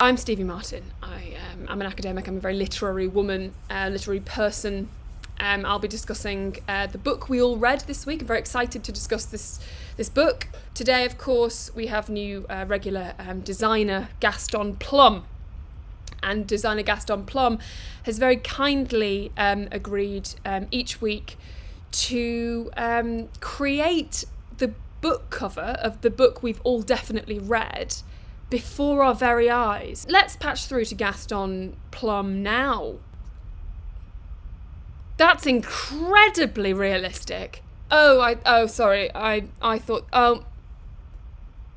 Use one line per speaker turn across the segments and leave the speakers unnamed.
I'm Stevie Martin. I'm an academic. I'm a very literary woman, literary person. I'll be discussing the book we all read this week. I'm very excited to discuss this book. Today, of course, we have new regular designer Gaston Plum. And designer Gaston Plum has very kindly agreed each week to create the book cover of the book we've all definitely read before our very eyes. Let's patch through to Gaston Plum now. That's incredibly realistic. Sorry. I thought,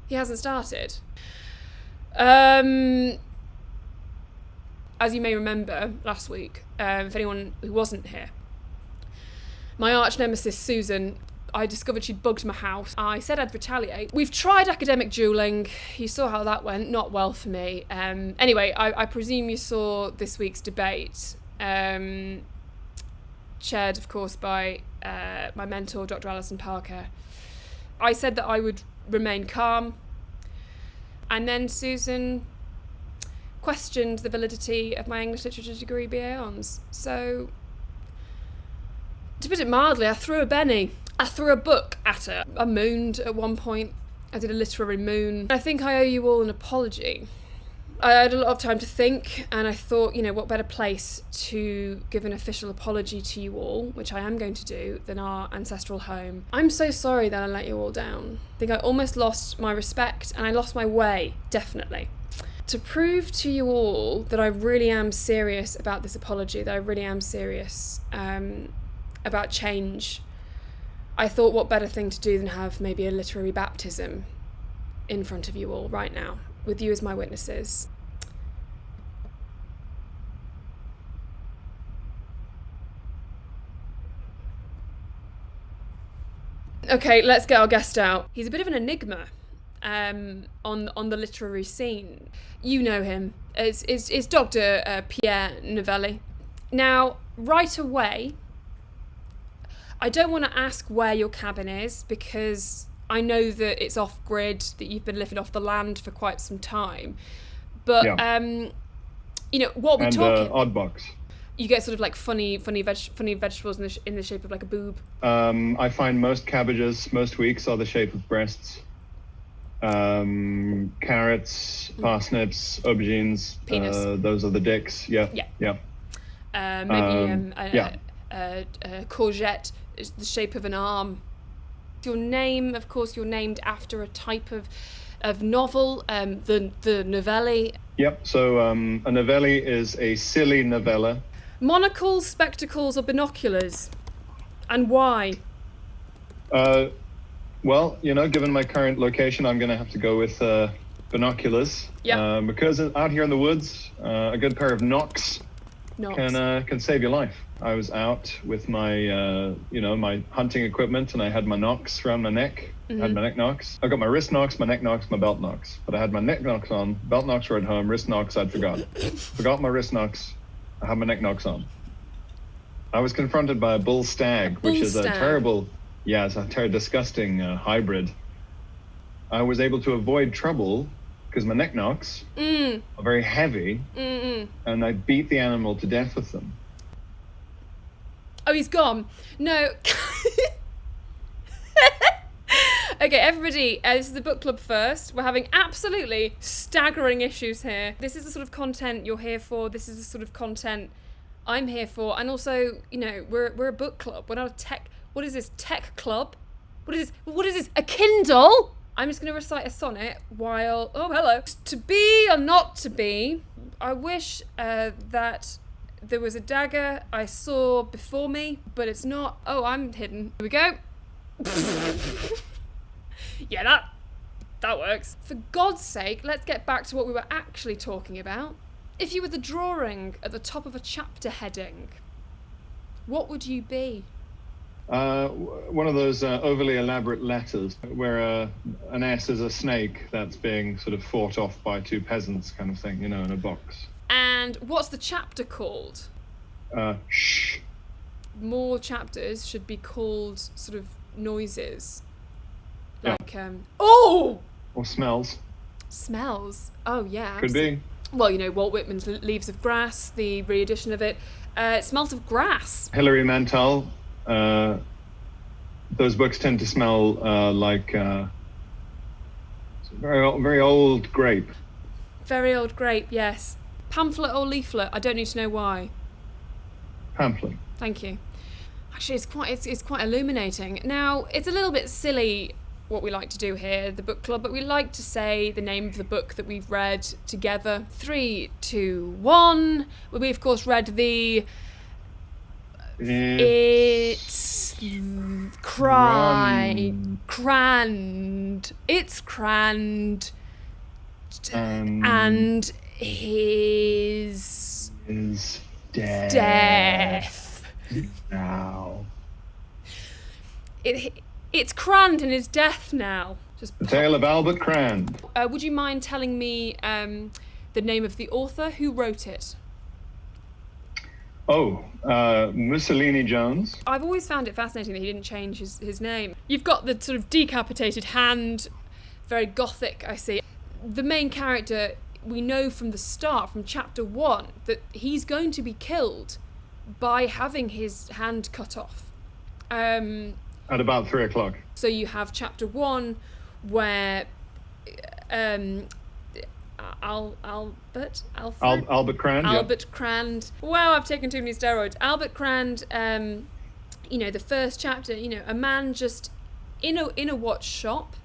he hasn't started. As you may remember last week, if anyone who wasn't here, my arch nemesis Susan, I discovered she'd bugged my house. I said I'd retaliate. We've tried academic duelling. You saw how that went. Not well for me. Anyway, I presume you saw this week's debate, chaired, of course, by my mentor, Dr. Alison Parker. I said that I would remain calm. And then Susan questioned the validity of my English Literature degree BA Hons. So, to put it mildly, I threw a Benny. I threw a book at her. I mooned at one point. I did a literary moon. I think I owe you all an apology. I had a lot of time to think, and I thought, what better place to give an official apology to you all, which I am going to do, than our ancestral home. I'm so sorry that I let you all down. I think I almost lost my respect, and I lost my way, definitely. To prove to you all that I really am serious about this apology, that I really am serious about change, I thought what better thing to do than have maybe a literary baptism in front of you all right now, with you as my witnesses. Okay, let's get our guest out. He's a bit of an enigma on the literary scene. You know him. It's Dr. Pierre Novellie. Now, right away, I don't want to ask where your cabin is, because I know that it's off-grid, that you've been living off the land for quite some time. But, what we're talking...
odd box.
You get sort of like funny vegetables in the shape of like a boob.
I find most cabbages, most weeks, are the shape of breasts. Carrots, parsnips, aubergines.
Penis.
Those are the dicks. Yeah.
Maybe a courgette is the shape of an arm. Your name, of course, you're named after a type of novel, the Novellie.
Yep. So a Novellie is a silly novella.
Monocles, spectacles, or binoculars, and why?
Well, given my current location, I'm going to have to go with binoculars.
Yeah.
Because out here in the woods, a good pair of knocks can save your life. I was out with my, my hunting equipment, and I had my knocks around my neck.
Mm-hmm.
I had my neck knocks. I got my wrist knocks, my neck knocks, my belt knocks. But I had my neck knocks on, belt knocks were at home, wrist knocks I'd forgot. Forgot my wrist knocks. I had my neck knocks on. I was confronted by a bull stag, which is a terrible, it's a disgusting hybrid. I was able to avoid trouble because my neck knocks are very heavy, and I beat the animal to death with them.
Oh, he's gone. No. Okay, everybody, this is the book club first. We're having absolutely staggering issues here. This is the sort of content you're here for. This is the sort of content I'm here for. And also, we're a book club. We're not a tech... What is this? Tech club? What is this? A Kindle? I'm just going to recite a sonnet while... Oh, hello. To be or not to be, I wish that there was a dagger I saw before me, but it's not. Oh, I'm hidden. Here we go. Yeah, that works. For God's sake, let's get back to what we were actually talking about. If you were the drawing at the top of a chapter heading, what would you be?
One of those overly elaborate letters where an S is a snake that's being sort of fought off by two peasants kind of thing, in a box.
And what's the chapter called?
Shh.
More chapters should be called sort of noises. Like,
Or smells.
Smells? Oh, yeah.
Could be.
well, Walt Whitman's Leaves of Grass, the re-edition of it. It smelt of grass.
Hilary Mantel. Those books tend to smell like very old grape.
Very old grape, yes. Pamphlet or leaflet? I don't need to know why.
Pamphlet.
Thank you. Actually, it's quite illuminating. Now, it's a little bit silly what we like to do here, the book club, but we like to say the name of the book that we've read together. 3, 2, 1. We of course read the It's Crand. It's Crand. And his death.
Now.
It's Crand and his death now. Just
The Tale of Albert Crand.
would you mind telling me the name of the author who wrote it?
Mussolini Jones.
I've always found it fascinating that he didn't change his name. You've got the sort of decapitated hand, very gothic, I see. The main character, we know from the start, from chapter 1, that he's going to be killed by having his hand cut off.
At about 3 o'clock.
So you have chapter 1 where Albert
Crand.
Albert Crand. Wow, I've taken too many steroids. Albert Crand. The first chapter. A man just in a watch shop,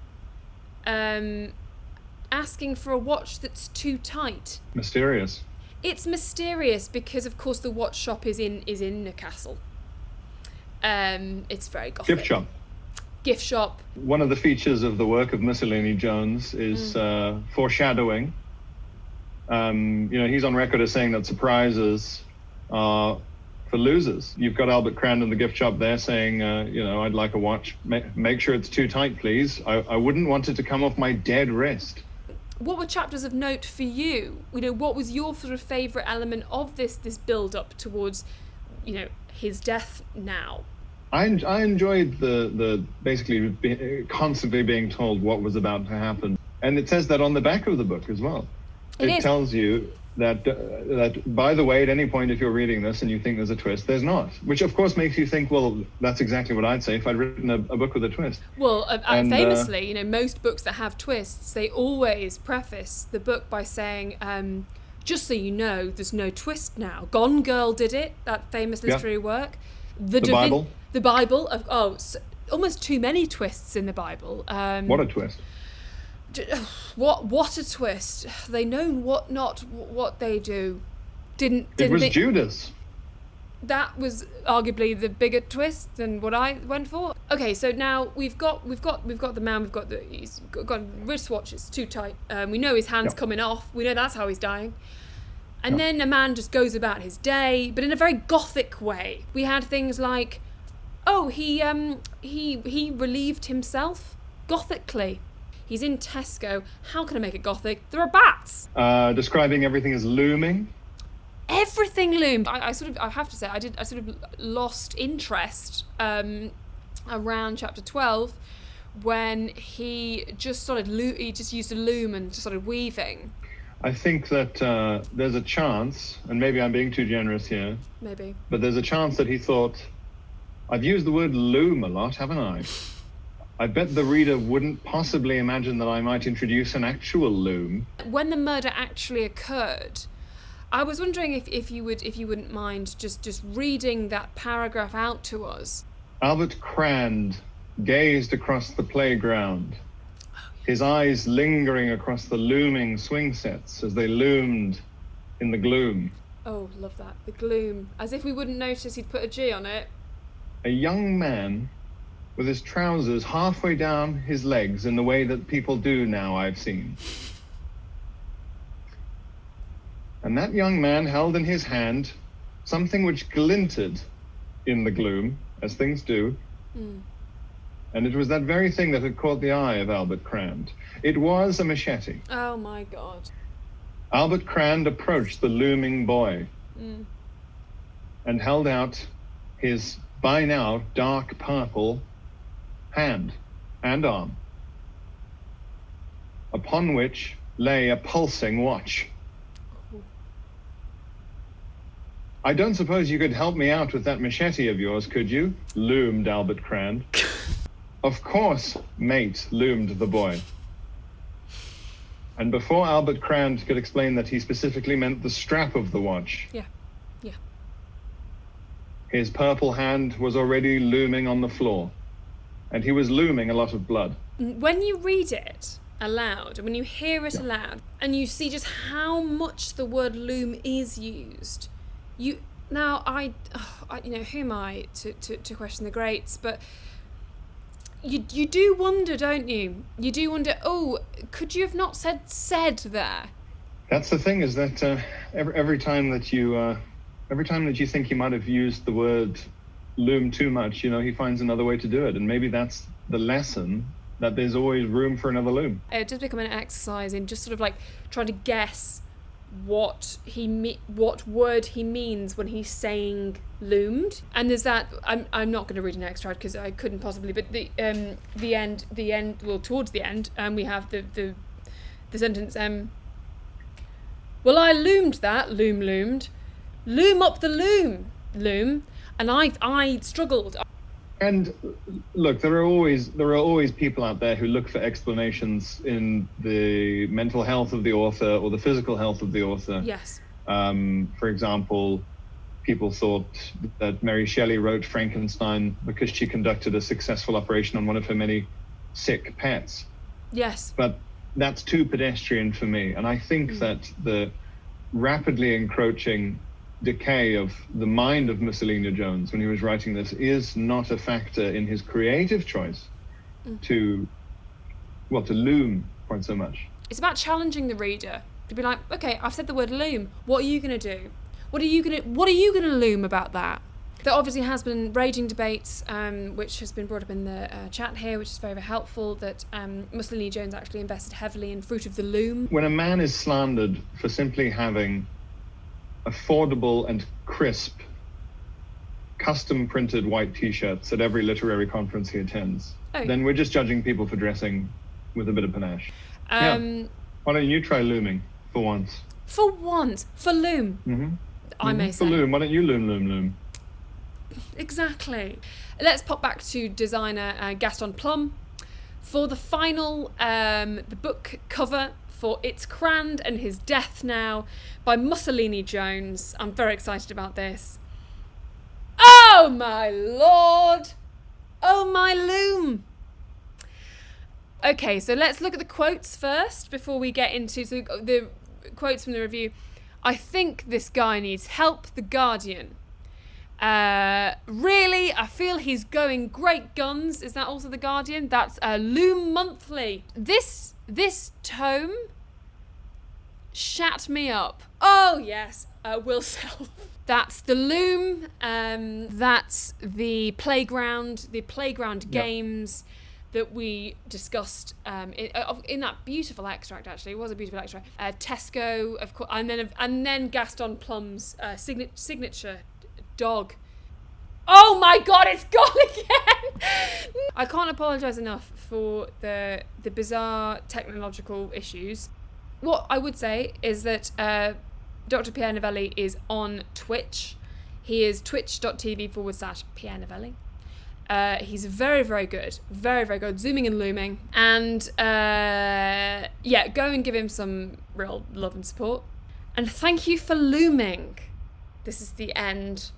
asking for a watch that's too tight.
Mysterious.
It's mysterious because, of course, the watch shop is in Newcastle. It's very gothic. Gift shop.
One of the features of the work of Mussolini Jones is foreshadowing. He's on record as saying that surprises are for losers. You've got Albert Crand in the gift shop there saying, I'd like a watch. Make sure it's too tight, please. I wouldn't want it to come off my dead wrist.
What were chapters of note for you? What was your sort of favourite element of this build-up towards, his death now?
I enjoyed the basically constantly being told what was about to happen. And it says that on the back of the book as well. It tells you that, by the way, at any point if you're reading this and you think there's a twist, there's not. Which, of course, makes you think, well, that's exactly what I'd say if I'd written a book with a twist.
Well, famously, most books that have twists, they always preface the book by saying, just so you know, there's no twist now. Gone Girl did it, that famous literary work. The
Bible.
The Bible. Almost too many twists in the Bible.
What a twist.
What a twist. They know what they do. It
was Judas.
That was arguably the bigger twist than what I went for. Okay, so now we've got the man. He's got wristwatch. It's too tight. We know his hand's coming off. We know that's how he's dying. And then a man just goes about his day, but in a very gothic way. We had things like, he relieved himself gothically. He's in Tesco. How can I make it gothic? There are bats.
Describing everything as looming.
Everything loomed. I have to say, I sort of lost interest around chapter 12 when he just he just used a loom and just started weaving.
I think that there's a chance, and maybe I'm being too generous here.
Maybe.
But there's a chance that he thought, I've used the word loom a lot, haven't I? I bet the reader wouldn't possibly imagine that I might introduce an actual loom.
When the murder actually occurred, I was wondering if you wouldn't mind just reading that paragraph out to us.
Albert Crand gazed across the playground, his eyes lingering across the looming swing sets as they loomed in the gloom.
Oh, love that. The gloom. As if we wouldn't notice he'd put a G on it.
A young man with his trousers halfway down his legs in the way that people do now, I've seen. And that young man held in his hand something which glinted in the gloom, as things do. And it was that very thing that had caught the eye of Albert Crand. It was a machete.
Oh my God.
Albert Crand approached the looming boy and held out his, by now, dark purple hand and arm, upon which lay a pulsing watch. I don't suppose you could help me out with that machete of yours, could you? Loomed Albert Crand. Of course, mate, loomed the boy. And before Albert Crand could explain that he specifically meant the strap of the watch,
Yeah.
his purple hand was already looming on the floor. And he was looming a lot of blood.
When you read it aloud, when you hear it aloud, and you see just how much the word loom is used, who am I to question the greats, but you do wonder, don't you? You do wonder, could you have not said there?
That's the thing, is that every time that you think you might have used the word loom too much, he finds another way to do it. And maybe that's the lesson, that there's always room for another loom.
It does become an exercise in just sort of like trying to guess what word he means when he's saying loomed. And there's that, I'm not going to read an extract because I couldn't possibly, but the end, well, towards the end, we have the sentence, well, I loomed that, loomed, loom up the loom, and I struggled.
And look, there are always people out there who look for explanations in the mental health of the author or the physical health of the author.
Yes.
For example, people thought that Mary Shelley wrote Frankenstein because she conducted a successful operation on one of her many sick pets.
Yes.
But that's too pedestrian for me. And I think that the rapidly encroaching decay of the mind of Mussolini Jones when he was writing this is not a factor in his creative choice to loom quite so much.
It's about challenging the reader to be like, okay, I've said the word loom. What are you going to do? What are you going to loom about that? There obviously has been raging debates, which has been brought up in the chat here, which is very, very helpful, that Mussolini Jones actually invested heavily in Fruit of the Loom.
When a man is slandered for simply having affordable and crisp, custom-printed white T-shirts at every literary conference he attends, then we're just judging people for dressing with a bit of panache. Why don't you try looming for once?
For once, for loom.
Mm-hmm.
I may say.
For loom, why don't you loom?
Exactly. Let's pop back to designer Gaston Plum for the final, the book cover for It's Crand and His Death Now by Mussolini Jones. I'm very excited about this. Oh my lord! Oh my loom! Okay, so let's look at the quotes first before we get into the quotes from the review. I think this guy needs help, The Guardian. Really, I feel he's going great guns. Is that also The Guardian? That's Loom Monthly. This tome shat me up. Oh yes, Will Self. That's the Loom. That's the playground games that we discussed in that beautiful extract. Actually, it was a beautiful extract. Tesco, of course, and then Gaston Plum's signature dog. Oh my god, it's gone again! I can't apologise enough for the bizarre technological issues. What I would say is that Dr. Pierre Novellie is on Twitch. He is twitch.tv/Pierre Novellie. He's very, very good. Very, very good. Zooming and looming. And go and give him some real love and support. And thank you for looming. This is the end.